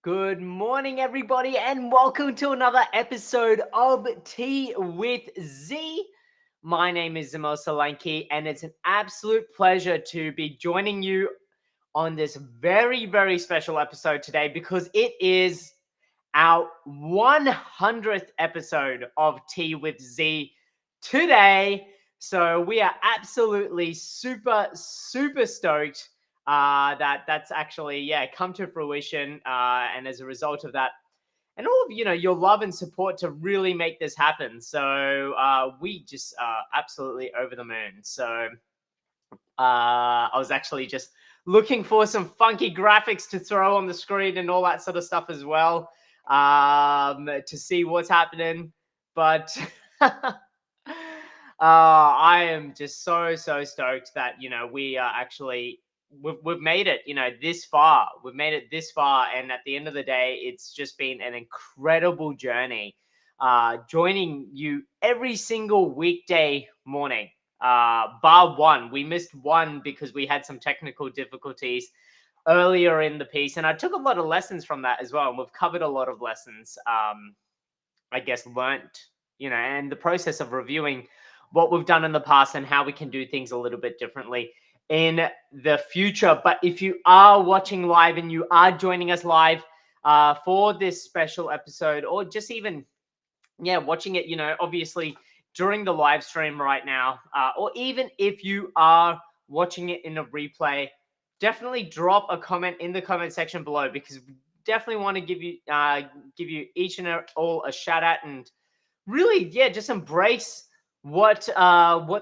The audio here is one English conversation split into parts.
Good morning, everybody, and welcome to another episode of Tea with Z. My name is Zamel Solanki, and it's an absolute pleasure to be joining you on this very, very special episode today because it is our 100th episode of Tea with Z today. So we are absolutely super, super stoked that's actually come to fruition. And as a result of that, and all of your love and support to really make this happen. So we just absolutely over the moon. So I was actually just looking for some funky graphics to throw on the screen and all that sort of stuff as well, to see what's happening. But I am just so stoked that we are actually we've made it this far. We've made it this far, and at the end of the day, it's just been an incredible journey. Joining you every single weekday morning, bar one. We missed one because we had some technical difficulties earlier in the piece, and I took a lot of lessons from that as well. And we've covered a lot of lessons, I guess, learnt, and the process of reviewing what we've done in the past and how we can do things a little bit differently in the future. But if you are watching live and you are joining us live for this special episode, or just even watching it, obviously during the live stream right now, or even if you are watching it in a replay, definitely drop a comment in the comment section below because we definitely want to give you each and all a shout out and really, just embrace what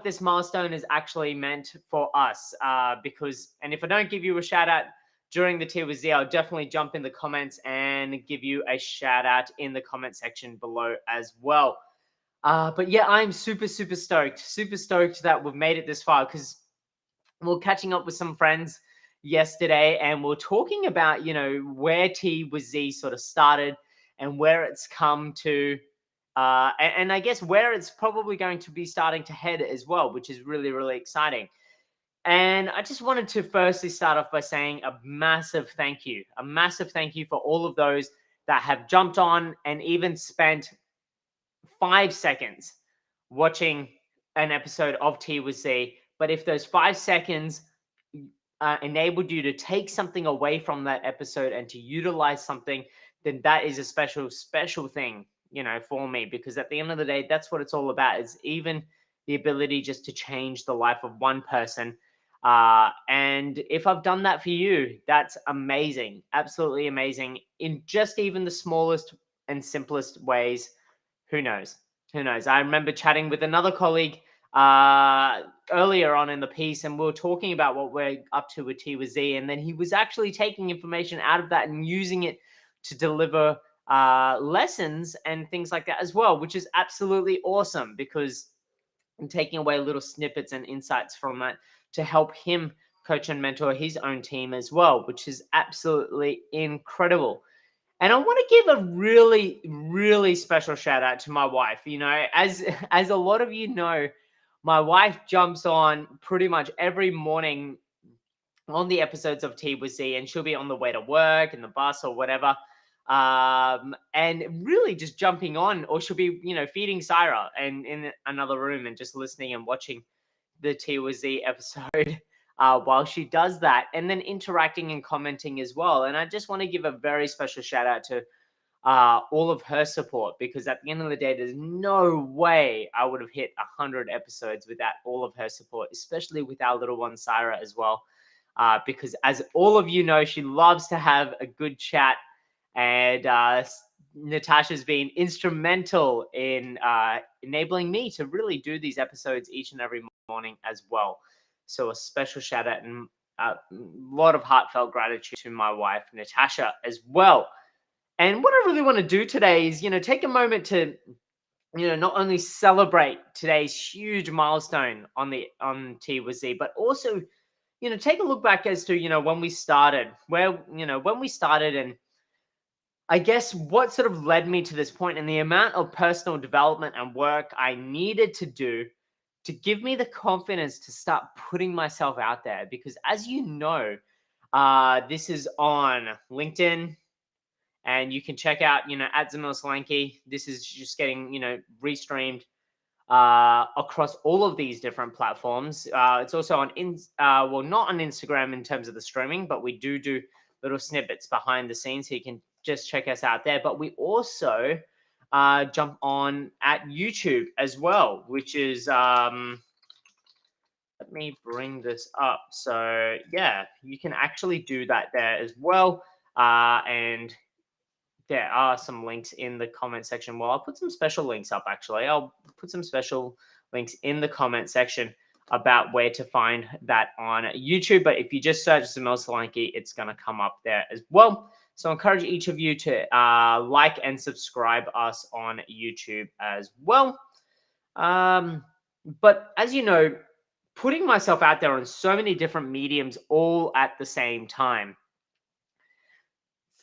this milestone is actually meant for us. Because, and if I don't give you a shout out during the Tea with Z, I'll definitely jump in the comments and give you a shout out in the comment section below as well. But yeah, I'm super stoked that we've made it this far because we're catching up with some friends yesterday and we're talking about where Tea with Z sort of started and where it's come to, and I guess where it's probably going to be starting to head as well, which is really exciting. And I just wanted to firstly start off by saying a massive thank you for all of those that have jumped on and even spent 5 seconds watching an episode of Tea with Z. But if those 5 seconds enabled you to take something away from that episode and to utilize something, then that is a special thing, for me, because at the end of the day, that's what it's all about, is even the ability just to change the life of one person. And if I've done that for you, that's amazing, absolutely amazing, in just even the smallest and simplest ways. Who knows? Who knows? I remember chatting with another colleague earlier on in the piece, and we were talking about what we're up to with T with Z, and then he was actually taking information out of that and using it to deliver lessons and things like that as well, which is absolutely awesome because I'm taking away little snippets and insights from that to help him coach and mentor his own team as well, which is absolutely incredible. And I want to give a really special shout out to my wife. As a lot of you know, my wife jumps on pretty much every morning on the episodes of Tea with Z, and she'll be on the way to work in the bus or whatever. And really just jumping on, or she'll be, feeding Syra and in another room and just listening and watching the Tea with Z episode while she does that, and then interacting and commenting as well. And I just want to give a very special shout out to all of her support, because at the end of the day, there's no way I would have hit 100 episodes without all of her support, especially with our little one Syra as well. Because as all of you know, she loves to have a good chat, and Natasha's been instrumental in enabling me to really do these episodes each and every morning as well. So a special shout out and a lot of heartfelt gratitude to my wife, Natasha, as well. And what I really want to do today is, take a moment to, not only celebrate today's huge milestone on T with Z, but also, take a look back as to, when we started, when we started, and I guess what sort of led me to this point and the amount of personal development and work I needed to do to give me the confidence to start putting myself out there. Because as you know, this is on LinkedIn, And you can check out, at Zamil Solanki. This is just getting, restreamed across all of these different platforms. It's also on, well, not on Instagram in terms of the streaming, but we do little snippets behind the scenes. So you can just check us out there. But we also jump on at YouTube as well, which is, let me bring this up. So yeah, you can actually do that there as well. And there are some links in the comment section. Well, I'll put some special links up actually. I'll put some special links in the comment section about where to find that on YouTube. But if you just search Zamil Solanki, it's going to come up there as well. So I encourage each of you to like and subscribe us on YouTube as well. But as you know, putting myself out there on so many different mediums all at the same time,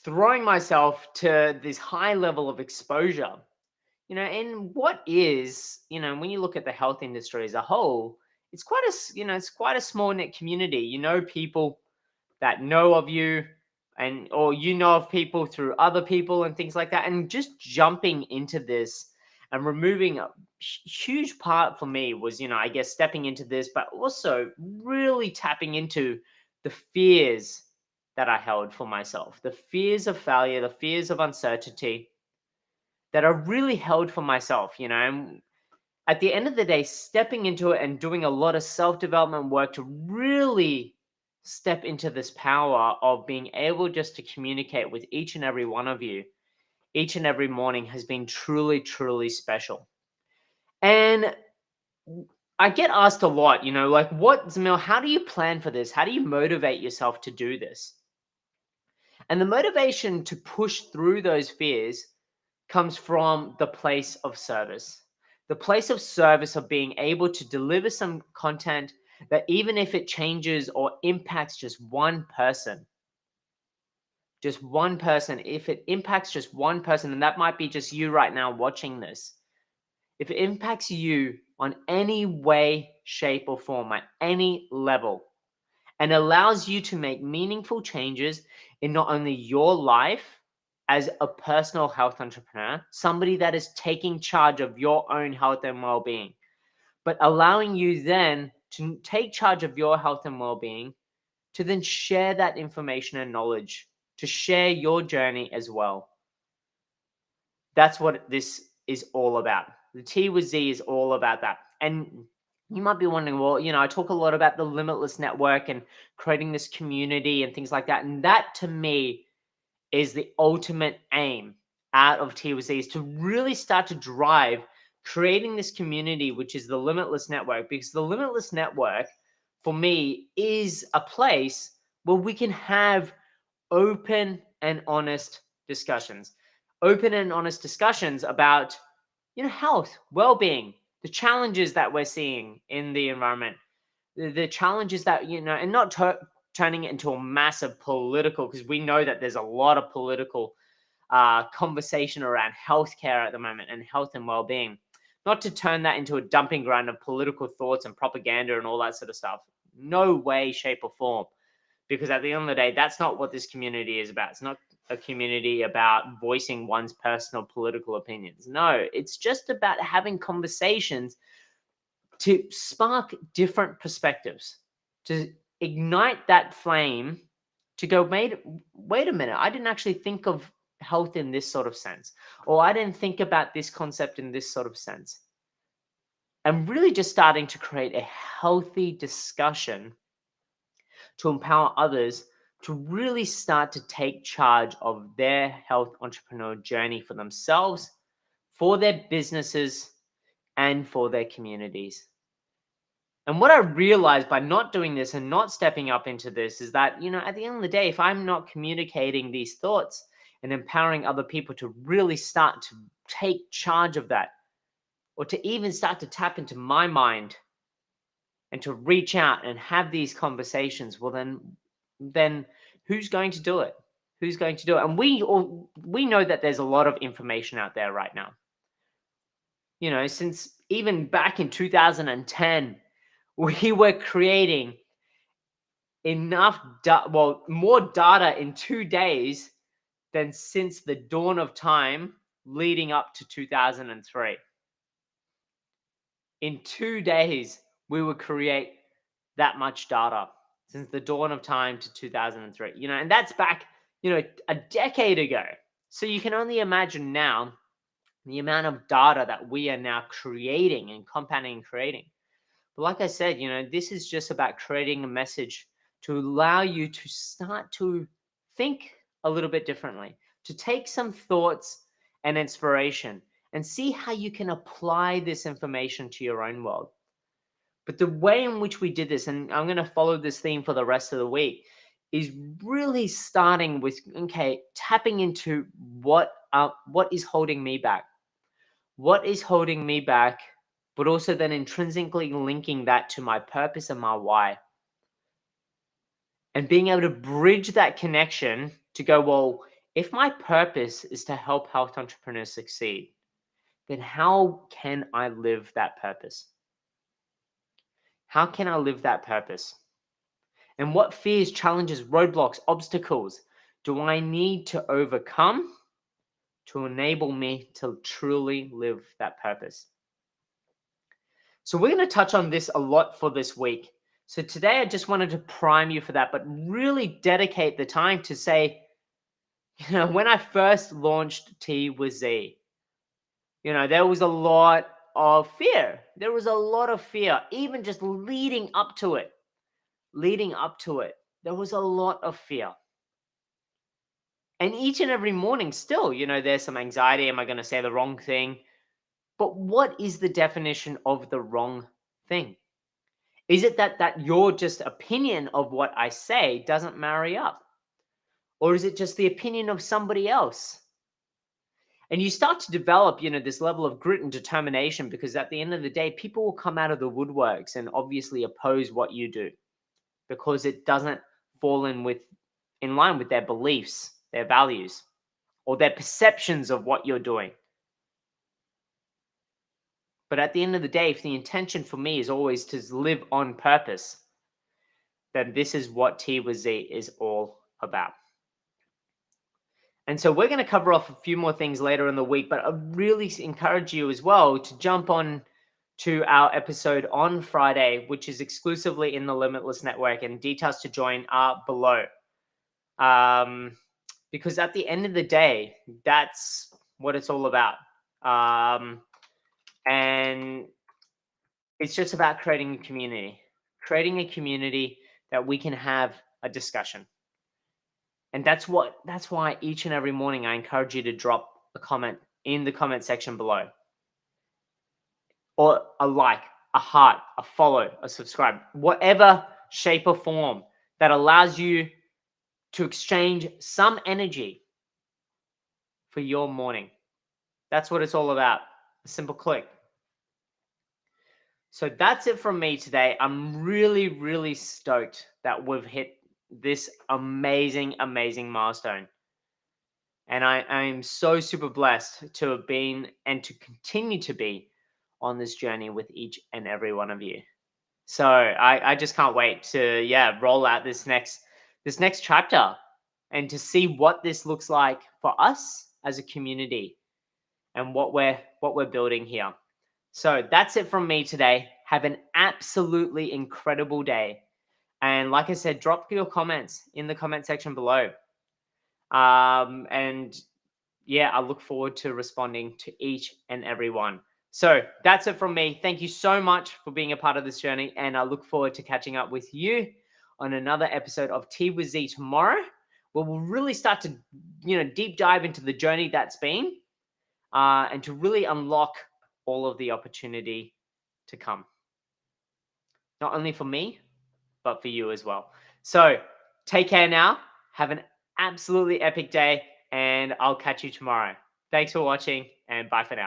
throwing myself to this high level of exposure, and what is, when you look at the health industry as a whole, it's quite it's quite a small knit community. People that know of you, and or of people through other people and things like that, and just jumping into this and removing a huge part for me was, I guess, stepping into this, but also really tapping into the fears that I held for myself, the fears of failure, the fears of uncertainty that are really held for myself, and at the end of the day, stepping into it and doing a lot of self-development work to really step into this power of being able just to communicate with each and every one of you each and every morning has been truly, truly special. And I get asked a lot, like, what, Zamil, how do you plan for this? How do you motivate yourself to do this? And the motivation to push through those fears comes from the place of service. The place of service of being able to deliver some content that, even if it changes or impacts just one person, if it impacts just one person, and that might be just you right now watching this, if it impacts you on any way, shape, or form, at any level, and allows you to make meaningful changes in not only your life as a personal health entrepreneur, somebody that is taking charge of your own health and well-being, but allowing you then to take charge of your health and well-being, to then share that information and knowledge, to share your journey as well. That's what this is all about. The T with Z is all about that. And you might be wondering, well, I talk a lot about the limitless network and creating this community and things like that. And that, to me, is the ultimate aim out of T with Z, is to really start to drive creating this community, which is the limitless network. Because the limitless network, for me, is a place where we can have open and honest discussions. Open and honest discussions about, health, well-being, the challenges that we're seeing in the environment, the challenges that, and not turning it into a massive political, because we know that there's a lot of political conversation around healthcare at the moment and health and well-being. Not to turn that into a dumping ground of political thoughts and propaganda and all that sort of stuff. No way, shape, or form. Because at the end of the day, that's not what this community is about. It's not a community about voicing one's personal political opinions. No, it's just about having conversations to spark different perspectives, to ignite that flame, to go, wait a minute, I didn't actually think of health in this sort of sense, or I didn't think about this concept in this sort of sense. And really just starting to create a healthy discussion to empower others to really start to take charge of their health entrepreneur journey for themselves, for their businesses, and for their communities. And what I realized by not doing this and not stepping up into this is that, at the end of the day, if I'm not communicating these thoughts and empowering other people to really start to take charge of that, or to even start to tap into my mind and to reach out and have these conversations, well, then who's going to do it? Who's going to do it? And we know that there's a lot of information out there right now. Since even back in 2010, we were creating enough more data in 2 days than since the dawn of time leading up to 2003. In 2 days, we would create that much data since the dawn of time to 2003. And that's back, a decade ago. So you can only imagine now the amount of data that we are now creating and compounding and creating. But like I said, this is just about creating a message to allow you to start to think a little bit differently, to take some thoughts and inspiration and see how you can apply this information to your own world. But the way in which we did this, and I'm going to follow this theme for the rest of the week, is really starting with, okay, tapping into what is holding me back. What is holding me back, but also then intrinsically linking that to my purpose and my why. And being able to bridge that connection to go, well, if my purpose is to help health entrepreneurs succeed, then how can I live that purpose? How can I live that purpose? And what fears, challenges, roadblocks, obstacles do I need to overcome to enable me to truly live that purpose? So we're going to touch on this a lot for this week. So today I just wanted to prime you for that, but really dedicate the time to say, when I first launched Tea with Z, there was a lot of fear. There was a lot of fear, even just leading up to it. There was a lot of fear. And each and every morning still, there's some anxiety. Am I going to say the wrong thing? But what is the definition of the wrong thing? Is it that your just opinion of what I say doesn't marry up? Or is it just the opinion of somebody else? And you start to develop, this level of grit and determination, because at the end of the day, people will come out of the woodworks and obviously oppose what you do because it doesn't fall in line with their beliefs, their values, or their perceptions of what you're doing. But at the end of the day, if the intention for me is always to live on purpose, then this is what Tea with Z is all about. And so we're going to cover off a few more things later in the week, but I really encourage you as well to jump on to our episode on Friday, which is exclusively in the Limitless Network, and details to join are below. Because at the end of the day, that's what it's all about. And it's just about creating a community that we can have a discussion. And that's why each and every morning I encourage you to drop a comment in the comment section below, or a like, a heart, a follow, a subscribe, whatever shape or form that allows you to exchange some energy for your morning. That's what it's all about. A simple click. So that's it from me today. I'm really, really stoked that we've hit this amazing, amazing milestone. And I'm so super blessed to have been and to continue to be on this journey with each and every one of you. So I just can't wait to roll out this next chapter and to see what this looks like for us as a community and what we're building here. So that's it from me today. Have an absolutely incredible day. And like I said, drop your comments in the comment section below. And yeah, I look forward to responding to each and every one. So that's it from me. Thank you so much for being a part of this journey. And I look forward to catching up with you on another episode of Tea with Z tomorrow, where we'll really start to, deep dive into the journey that's been, and to really unlock all of the opportunity to come. Not only for me, but for you as well. So take care now. Have an absolutely epic day, and I'll catch you tomorrow. Thanks for watching, and bye for now.